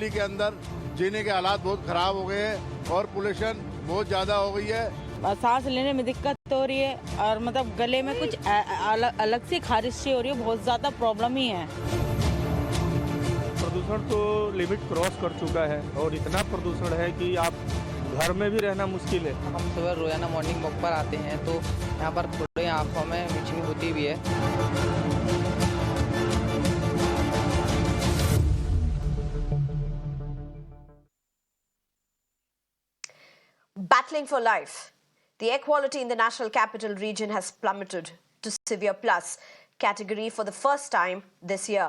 दिल्ली के अंदर जीने के हालात बहुत खराब हो गए हैं और पोल्यूशन बहुत ज़्यादा हो गई है। सांस लेने में दिक्कत हो रही है और मतलब गले में कुछ अलग सी खारिश सी हो रही है, बहुत ज़्यादा प्रॉब्लम ही है। प्रदूषण तो लिमिट क्रॉस कर चुका है और इतना प्रदूषण है कि आप घर में भी रहना मुश्किल है। हम सुबह रोजाना मॉर्निंग वॉक पर आते हैं तो यहाँ पर थोड़ी आँखों में मिचनी होती भी है। Battling for life. The air quality in the National Capital Region has plummeted to Severe Plus category for the first time this year.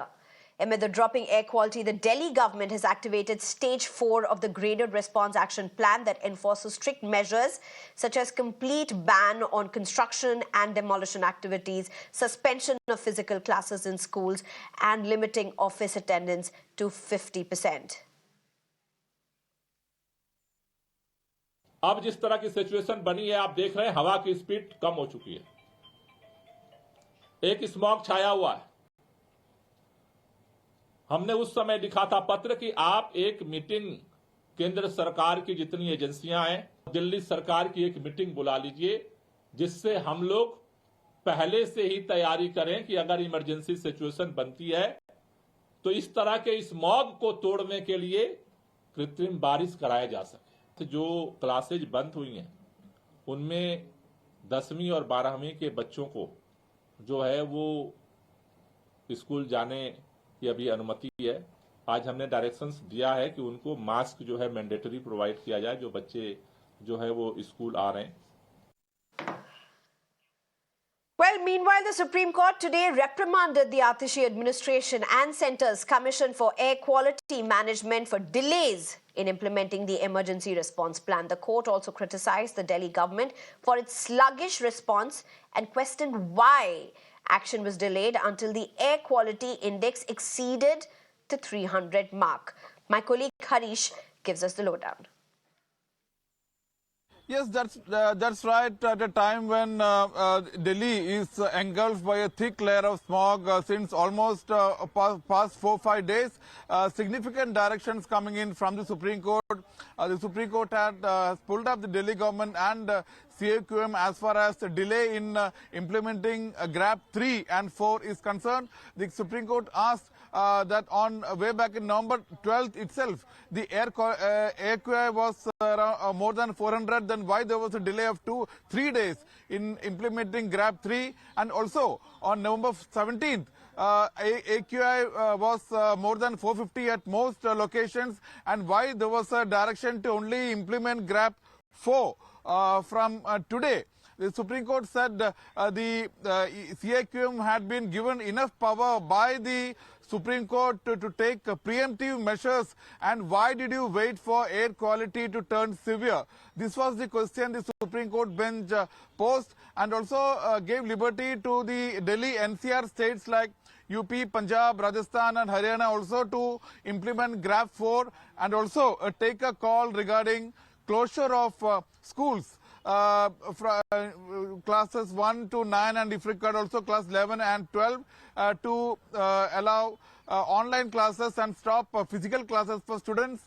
Amid the dropping air quality, the Delhi government has activated Stage 4 of the Graded Response Action Plan that enforces strict measures such as complete ban on construction and demolition activities, suspension of physical classes in schools, and limiting office attendance to 50%. अब जिस तरह की situation बनी है, आप देख रहे हैं हवा की स्पीड कम हो चुकी है, एक स्मॉग छाया हुआ है। हमने उस समय लिखा था पत्र कि आप एक मीटिंग केंद्र सरकार की जितनी एजेंसियां हैं, दिल्ली सरकार की एक मीटिंग बुला लीजिए, जिससे हम लोग पहले से ही तैयारी करें कि अगर इमरजेंसी सिचुएशन बनती है तो इस तरह के स्मॉग को तोड़ने के लिए कृत्रिम बारिश कराया जा सके। जो क्लासेज बंद हुई हैं उनमें 10वीं और 12वीं के बच्चों को जो है वो स्कूल जाने की अभी अनुमति है। आज हमने डायरेक्शंस दिया है कि उनको मास्क जो है मैंडेटरी प्रोवाइड किया जाए, जो बच्चे जो है वो स्कूल आ रहे हैं। Well, meanwhile, the Supreme Court today reprimanded the Atishi administration and Centre's Commission for Air Quality Management for delays in implementing the emergency response plan. The court also criticized the Delhi government for its sluggish response and questioned why action was delayed until the air quality index exceeded the 300 mark. My colleague Harish gives us the lowdown. Yes, that's right. At a time when Delhi is engulfed by a thick layer of smog since almost past 4-5 days, significant directions coming in from the Supreme Court. The Supreme Court had pulled up the Delhi government and CAQM as far as the delay in implementing GRAP 3 and 4 is concerned. The Supreme Court asked that on way back in November 12th itself, the AQI was more than 400. Then why there was a delay of 2-3 days in implementing GRAP 3? And also on November 17th, AQI was more than 450 at most locations. And why there was a direction to only implement GRAP 4 from today? The Supreme Court said the CAQM had been given enough power by the Supreme Court to take preemptive measures, and why did you wait for air quality to turn severe? This was the question the Supreme Court bench posed, and also gave liberty to the Delhi-NCR states like UP, Punjab, Rajasthan and Haryana also to implement GRAP 4 and also take a call regarding closure of schools. Classes 1 to 9 and if required also class 11 and 12 to allow online classes and stop physical classes for students.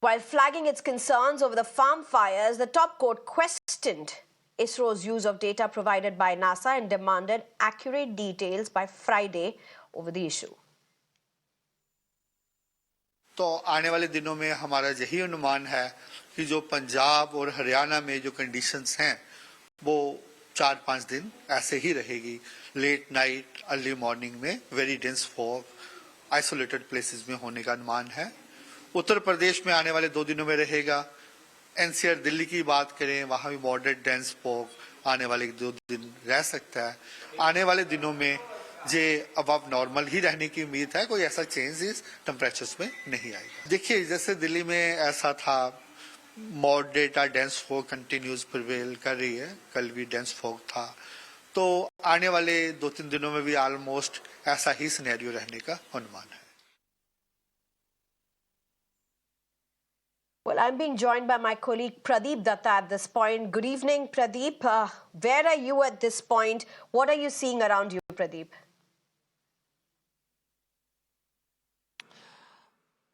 While flagging its concerns over the farm fires, the top court questioned ISRO's use of data provided by NASA and demanded accurate details by Friday over the issue. तो आने वाले दिनों में हमारा यही अनुमान है कि जो पंजाब और हरियाणा में जो कंडीशंस हैं वो 4-5 दिन ऐसे ही रहेगी। लेट नाइट, अर्ली मॉर्निंग में very dense fog isolated places में होने का अनुमान है। उत्तर प्रदेश में आने वाले 2 दिनों में रहेगा। एनसीआर दिल्ली की बात करें, वहां भी मॉडरेट डेंस फॉग आने वाले 2 दिन रह सकता है। आने वाले दिनों में जे अब नॉर्मल ही रहने की उम्मीद है, कोई ऐसा चेंज इस टेम्परेचर्स में नहीं आएगा। देखिए, जैसे दिल्ली में ऐसा था, moderate dense fog continuous prevail कर रही है, कल भी डेंस फॉग था, तो आने वाले 2-3 दिनों में भी ऑलमोस्ट ऐसा ही सिनेरियो रहने का अनुमान है। Well, I'm being joined by my colleague Pradeep Datta at this point. Good evening, Pradeep. Where are you at this point? What are you seeing around you, Pradeep?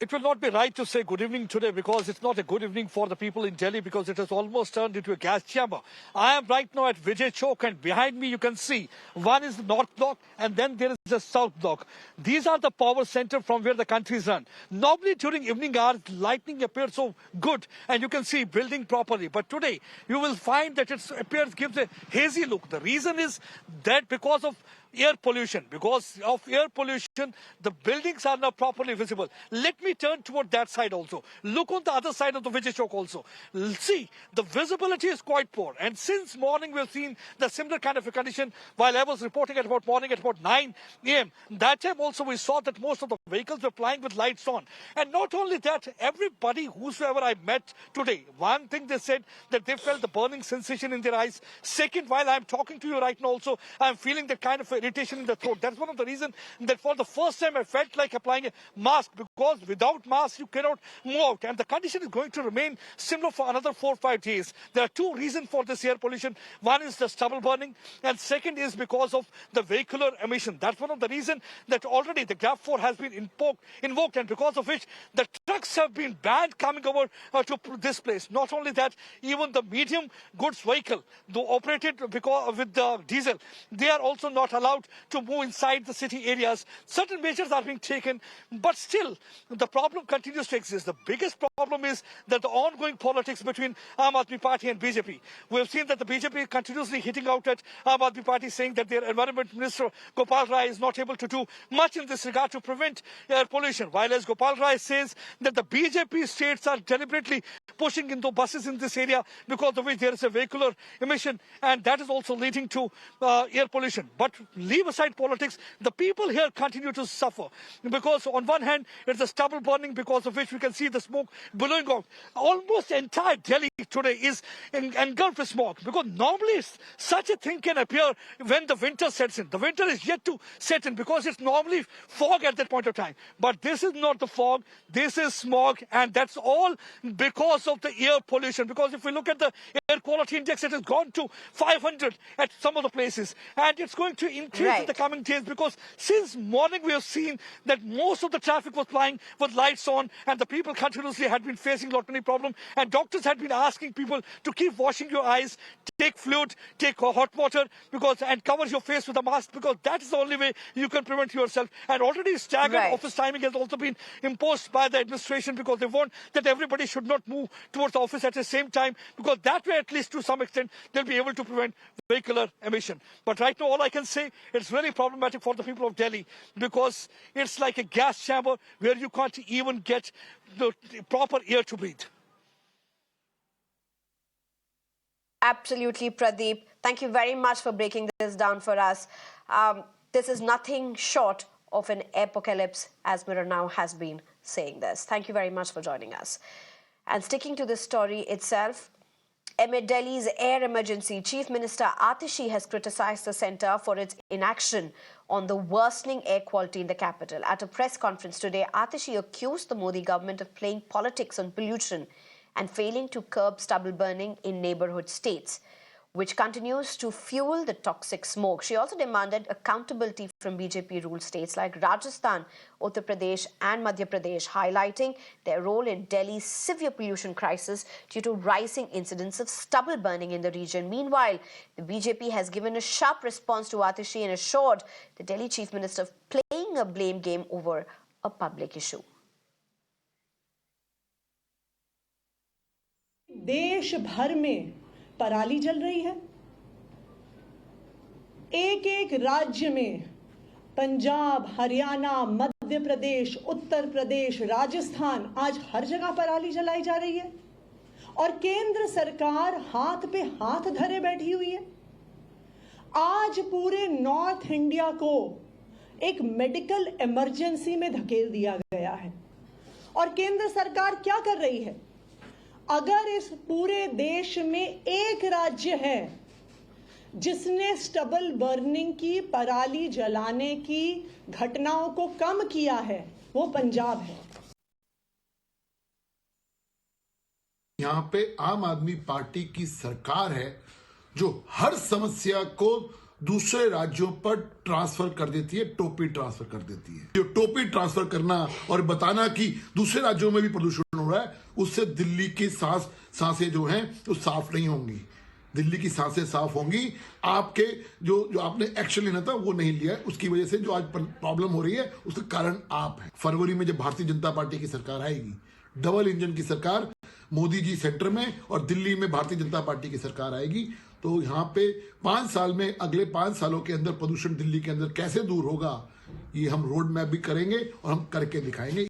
It will not be right to say good evening today because it's not a good evening for the people in Delhi because it has almost turned into a gas chamber. I am right now at Vijay Chowk and behind me you can see one is the North Block and then there is the South Block. These are the power center from where the country is run. Normally during evening hours, lighting appears so good and you can see building properly. But today you will find that it appears, gives a hazy look. The reason is that because of air pollution. Because of air pollution, the buildings are not properly visible. Let me turn toward that side also. Look on the other side of the Vijay Chowk also. See, the visibility is quite poor. And since morning we've seen the similar kind of a condition while I was reporting at about morning at about 9 a.m. That time also we saw that most of the vehicles were plying with lights on. And not only that, everybody, whosoever I met today, one thing they said that they felt the burning sensation in their eyes. Second, while I'm talking to you right now also, I'm feeling that kind of irritation in the throat. That's one of the reasons that for the first time I felt like applying a mask because without mask you cannot move out and the condition is going to remain similar for another 4 or 5 days. There are two reasons for this air pollution. One is the stubble burning and second is because of the vehicular emission. That's one of the reasons that already the GRAP4 has been invoked and because of which the trucks have been banned coming over to this place. Not only that, even the medium goods vehicle, though operated because with the diesel, they are also not allowed to move inside the city areas. Certain measures are being taken, but still the problem continues to exist. The biggest problem is that the ongoing politics between Aam Aadmi Party and BJP. We have seen that the BJP continuously hitting out at Aam Aadmi Party saying that their Environment Minister Gopal Rai is not able to do much in this regard to prevent air pollution. While as Gopal Rai says that the BJP states are deliberately pushing into buses in this area because of which there is a vehicular emission and that is also leading to air pollution. But leave aside politics, the people here continue to suffer because on one hand it's a stubble burning because of which we can see the smoke billowing out. Almost entire Delhi today is engulfed with smoke because normally such a thing can appear when the winter sets in. The winter is yet to set in because it's normally fog at that point of time. But this is not the fog, this is smog and that's all because of the air pollution. Because if we look at the air quality index, it has gone to 500 at some of the places and it's going to increase in the coming days because since morning we have seen that most of the traffic was plying with lights on and the people continuously had been facing a lot many problems and doctors had been asking people to keep washing your eyes, take fluid, take hot water and cover your face with a mask because that is the only way you can prevent yourself. And already staggered office timing has also been imposed by the administration because they want that everybody should not move towards the office at the same time because that way at least to some extent they'll be able to prevent vehicular emission. But right now all I can say, it's very problematic for the people of Delhi because it's like a gas chamber where you can't even get the proper air to breathe. Absolutely, Pradeep. Thank you very much for breaking this down for us. This is nothing short of an apocalypse, as Mirror Now has been saying this. Thank you very much for joining us. And sticking to the story itself, amid Delhi's air emergency, Chief Minister Atishi has criticized the centre for its inaction on the worsening air quality in the capital. At a press conference today, Atishi accused the Modi government of playing politics on pollution and failing to curb stubble burning in neighbourhood states, which continues to fuel the toxic smoke. She also demanded accountability from BJP-ruled states like Rajasthan, Uttar Pradesh and Madhya Pradesh, highlighting their role in Delhi's severe pollution crisis due to rising incidents of stubble burning in the region. Meanwhile, the BJP has given a sharp response to Atishi and assured the Delhi Chief Minister of playing a blame game over a public issue. देश भर में पराली जल रही है। एक एक राज्य में पंजाब, हरियाणा, मध्य प्रदेश, उत्तर प्रदेश, राजस्थान, आज हर जगह पराली जलाई जा रही है और केंद्र सरकार हाथ पे हाथ धरे बैठी हुई है। आज पूरे नॉर्थ इंडिया को एक मेडिकल इमरजेंसी में धकेल दिया गया है और केंद्र सरकार क्या कर रही है? अगर इस पूरे देश में एक राज्य है जिसने स्टबल बर्निंग की, पराली जलाने की घटनाओं को कम किया है, वो पंजाब है। यहाँ पे आम आदमी पार्टी की सरकार है जो हर समस्या को दूसरे राज्यों पर ट्रांसफर कर देती है, टोपी ट्रांसफर कर देती है। जो टोपी ट्रांसफर करना और बताना कि दूसरे राज्यों में भी प्रदूषण हो रहा है, उससे दिल्ली की सांसें जो हैं वो साफ नहीं होंगी। दिल्ली की सांसें साफ होंगी। आपके जो आपने एक्शन लेना था वो नहीं लिया है, उसकी वजह से जो आज प्रॉब्लम हो रही है उसका कारण आप है। फरवरी में जब भारतीय जनता पार्टी की सरकार आएगी, डबल इंजन की सरकार, मोदी जी सेंटर में और दिल्ली में भारतीय जनता पार्टी की सरकार आएगी, तो यहाँ पे 5 साल में, अगले 5 सालों के अंदर प्रदूषण दिल्ली के अंदर कैसे दूर होगा, ये हम रोड मैप भी करेंगे और हम करके दिखाएंगे।